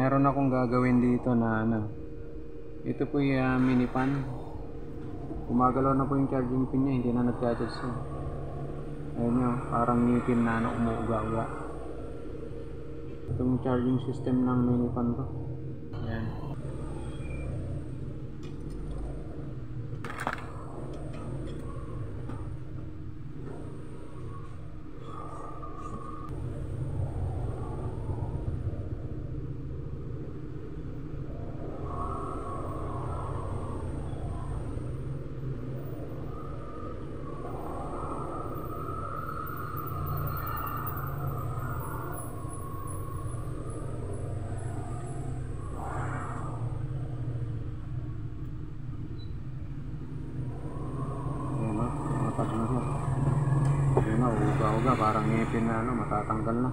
meron akong gagawin dito na ano. Ito po yung mini pan. Gumagalaw na po yung charging pin niya, hindi na nagcha-charge siya. Ayun nyo, parang ngipin na ano, umuuga-uga. Ito yung charging system ng mini pan ko. Ayan. Yun na, uga-uga, parang ngipin na ano, matatanggal na.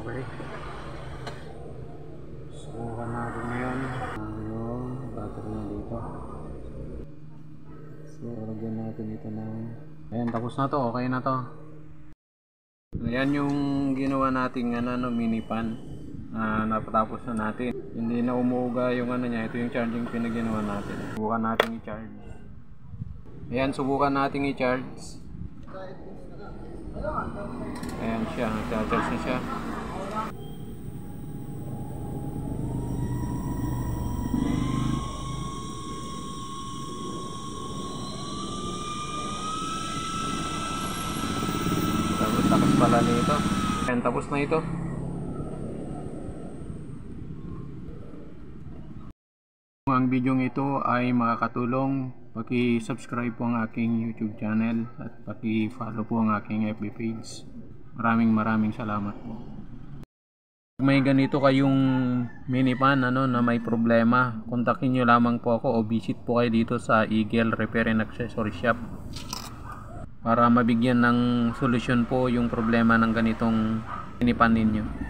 Okay. Subukan natin ngayon yung battery niya dito. So, lagyan natin ito ng... Ayan, tapos na to. Okay na to. Ayan yung ginawa nating ano, mini pan. Napatapos na natin. Hindi na umuuga yung ano niya. Ito yung charging pin na ginawa natin. Subukan natin i-charge. Ayan, subukan natin i-charge. Ayan siya. Nag-charge na siya. Tapos pala nito. Ayan, tapos na ito. Kung ang video ito ay makakatulong, paki-subscribe po ang aking YouTube channel at paki-follow po ang aking FB page. Maraming salamat po. Kung may ganito kayong mini pan ano, na may problema, kontakin nyo lamang po ako o visit po kayo dito sa Eagle Repair and Accessory Shop para mabigyan ng solusyon po yung problema ng ganitong mini pan ninyo.